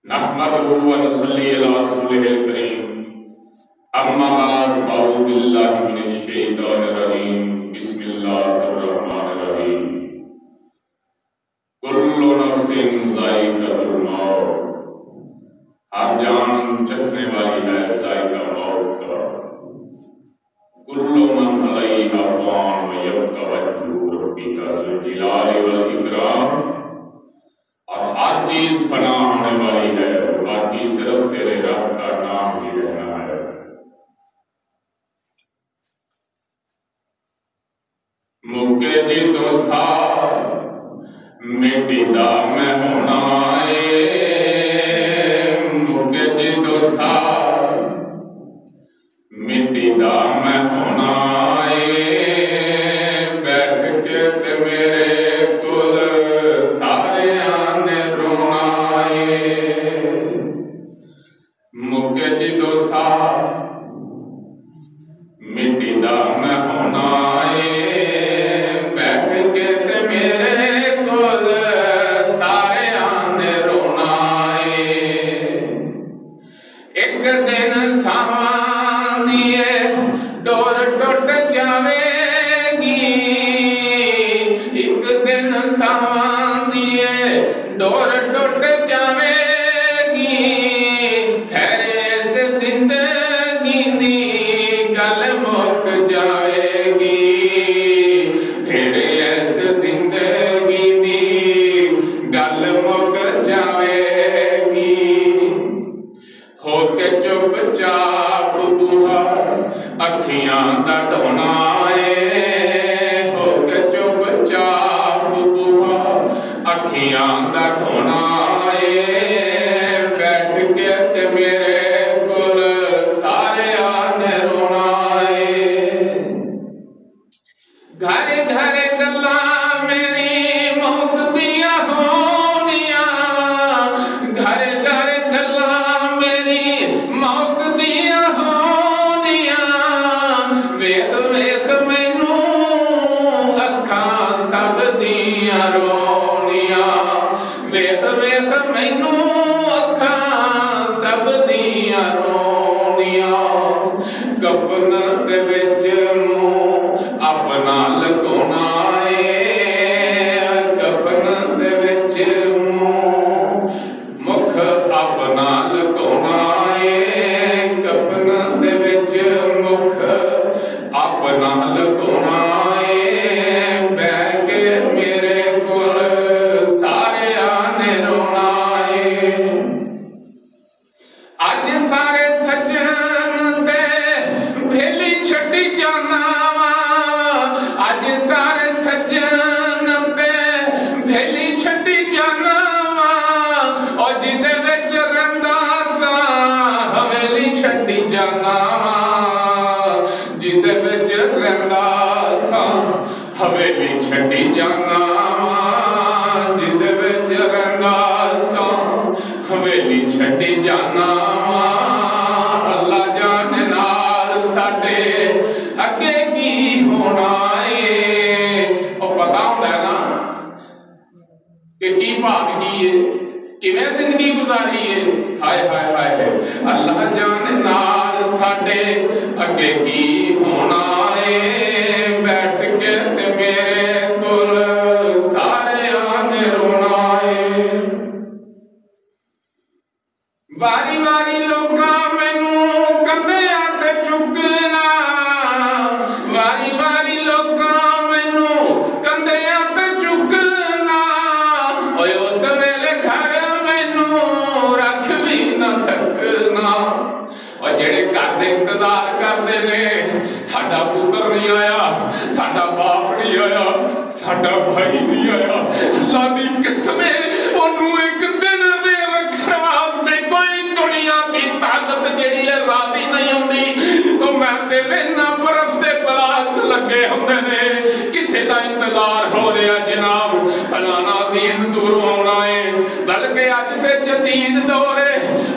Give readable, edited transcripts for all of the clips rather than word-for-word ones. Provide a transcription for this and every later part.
नहमदुहु व नुसल्ली अला रसूलिहिल करीम। अम्मा बाद अऊज़ु बिल्लाहि मिनश शैतानिर रजीम। बिस्मिल्लाहिर रहमानिर रहीम। कुल्लु नफ्सिन ज़ाइक़तुल मौत, हर जान चखने वाली है ज़ाइक़ा मौत का। कुल्लु मन अलैहा फ़ान व यब्क़ा वज्हु रब्बिका ज़ुल जलाली वल इकराम। और हर चीज फना होने वाली है, बाकी सिर्फ तेरे रब का नाम ही रहना है। मुके जी तो सार मिटीदा मैं होना है, मुके जी तो सार मिटीदा मैं होना है। बैठ के ते मेरे कुल सारे आने रोना है। मुके जी तो सार मिटीदा मैं होना है। बैठ के ते मेरे कुल सारे आने रोना है। एक दिन सावां दिए डोर टुट जावेगी, एक दिन सावां दिए डोर टुट जावेगी। फिर इस जिंदगी दी गल मुक जाएगी, फिर इस जिंदगी दी गल मुक जाएगी। होके चुपचाप बूहा अखियां दा ढोना है। होके चुपचाप बूहा अखियां दा ढोना है। बैठ के ते मेरे कुल सारे आने रोना है। घरे घरे गल्लां मेरी मौत दियां होनियां, घरे घरे गल्लां मेरी मौत दियां होनियां। वेख वेख मैनू अखां सब दियां रोनियां, वेख वेख मैनू अखां सब दियां रोनियां। कफन दे विच मूंह अपना लुकाउणा है, कफन दे विच मुख अपना लुकाउणा है। कफन दे विच मुख अपना लुकाउणा है। बैठ के मेरे कोल सारे आने रोना है। अज सारे सज्जन ते भेली छड्डी जाना वा, अज सारे सज्जन ते भेली छड्डी जाना वा। और जिदे विच रहिंदा सा हवेली छड्डी जाना वा, जिदे विच रहिंदा सा हवेली छड्डी जाना वा, जिदे विच रहिंदा सा हवेली छड्डी जाना वा। अल्लाह जाने नाल साडे अगे की होना है। और पता होंदा है ना कि की भाग की है, किवें जिंदगी गुजारी है। हाय हाय हाय है। अल्लाह जाने नाल साडे अगे की होना है। बैठ के ते मेरे कोल सारे आने रोना है। वारी वारी लोकां मैनू कंधियां ते चुकना, वारी वारी लोकां मैनू कंधियां ते चुकना। ओए उस वेले घर मैनू रख भी ना सकना। और जेड़े घर दे इंतजार करते ने, साडा पुत्र नहीं आया, साडा बाप नहीं आया, साडा भाई नहीं आया। अल्लाह दी कसम है, ओनू एक दिन दे रखण वास्ते कोई दुनिया की ताकत जेड़ी है राजी नहीं होंदी। तो मैं ते वेना बरफ दे बलाक लगे होंदे ने, किसे दा इंतजार हो रहा जनाब, फलाना अजीज दूरों आउणा है। बल्कि अज दे जदीद दौर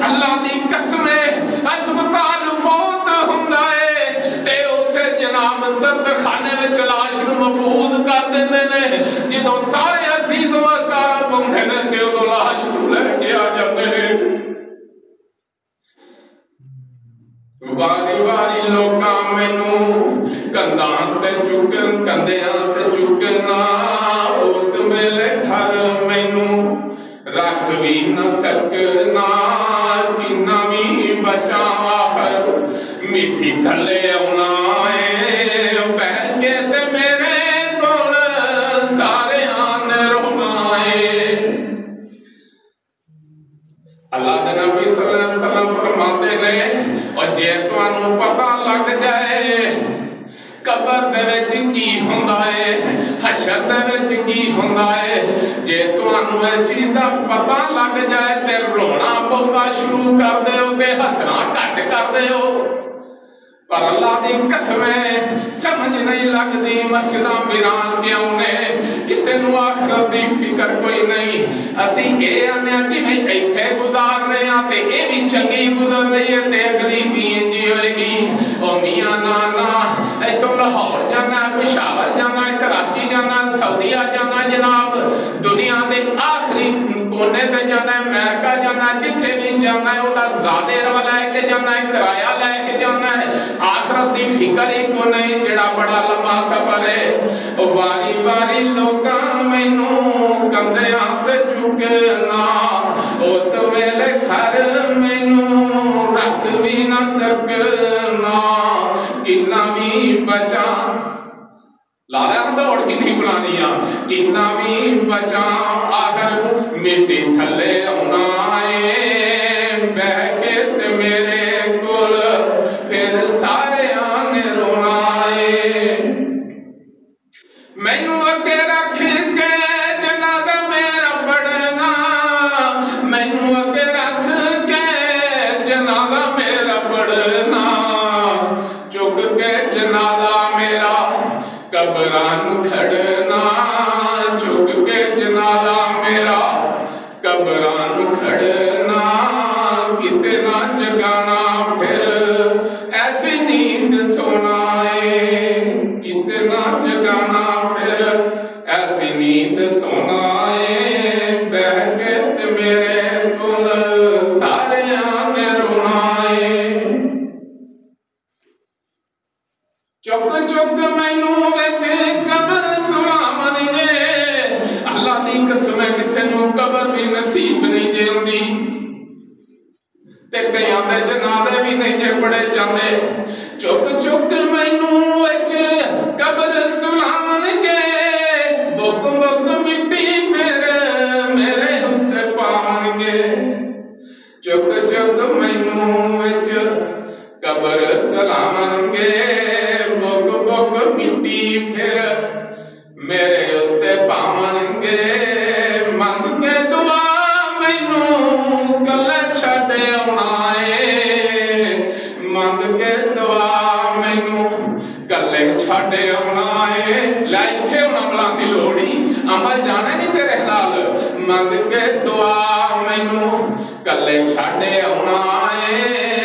अल्लाह दी कसम है, अस्पताल फौत हुंदा है ते उत्थे जनाब सर्द खाने विच लाश नूं महफूज कर दिंदे ने। जदों सारे अजीज वकारा पहुंचदे ने ते उदों लाश नूं लैके आ जांदे ने। ਵਾਰੀ ਵਾਰੀ ਲੋਕਾਂ ਮੈਨੂੰ ਕੰਧਾਂ ਤੇ ਚੁੱਕਣਾ ਉਸ ਵੇਲੇ ਘਰ ਮੈਨੂੰ ਰੱਖ ਵੀ ਨਾ ਸਕਣਾ ਕਿੰਨਾ ਵੀ ਬਚਾਵਾਂ ਹਰ ਮਿੱਟੀ ਥੱਲੇ ਆਉਣਾ ਏ ਬਹਿ ਕੇ ਤੇ ਮੇਰੇ ਕੋਲ ਸਾਰਿਆਂ ਨੇ ਰੋਣਾ ਏ। ਅੱਲਾਹ ਦੇ ਨਬੀ ਸੱਲੱਲਾਹੁ ਅਲੈਹਿ ਵਸੱਲਮ ਫਰਮਾਉਂਦੇ ਨੇ और जे तुहानू पता लग जाए कबर दे विच की हुंदा है हशर दे विच की हुंदा है जे तुहानू इस चीज़ दा पता लग जाए ते रोना पौंदा शुरू कर दिओ ते हसना घट कर दिओ। पर अल्लाह दी कसम समझ नहीं लगती मस्जिदां वीरान क्यों ने किसी नूं आखिरत दी फिक्र कोई नहीं। असीं ये आने जिवें इत्थे गुजार रहे हां ते ये भी चंगी गुजर रही है ते अगली भी इंज होएगी। ओ मियां ना इत्थों लाहौर जाना पेशावर जाना कराची जाना सऊदीया जाना जनाब दुनिया के आखिरी कोने ते जाना अमेरिका जाना जिथे भी जाना है वह ज़ादे लैके जाना है किराया लैके जाना है आखिरत की फिक्र ही को नहीं जेड़ा बड़ा लंबा सफर है। वारी वारी लोकां मैनू कंधियां ते चुकना उस वेले घर मैनू रख भी ना सकना किन्ना भी बचा लाला दौड़ किन्नी बुलानी आ किन्ना भी बचा आखिर मिट्टी थले आउना है बह के ते मेरे कोल फिर सारे आने रोना है। मैनू अगे रख के जनाजा मेरा पढ़ना मैनू अगे रख के जनाजा मेरा पढ़ना चुक के जनाजा मेरा कबरान खड़ना चुक के जनाजा मेरा कबरान खड़ना किसे ना जगाना फिर ऐसी नींद सोना है किसे ना जगाना फिर ऐसी नींद सोना है बह के ते मेरे कोल सारे आने रोना है। चुक चुक मैनू विच कबर सुलावणगे अल्लाह दी कसम किसे नूं कबर भी नसीब नहीं जे हुंदी ते कईयां दे जनाजे भी नहीं जे पढ़े जांदे। चुक चुक मैनू विच कबर सुलावणगे बुक बुक मिट्टी फिर मेरे उत्ते पावणगे चुक चुक मैनू विच कबर सुलावणगे बुक बुक मिट्टी फिर मेरे उत्ते पावणगे मंग के दुआ मैनू कल्ले छड्ड आउणा है मंग के दुआ मैनू कल्ले छड्ड आउणा है। लै इत्थे हुण अमलां दी लोड़ ही अमल जाने नहीं तेरे नाल मंग के दुआ मैनू कल्ले छड्ड आउणा है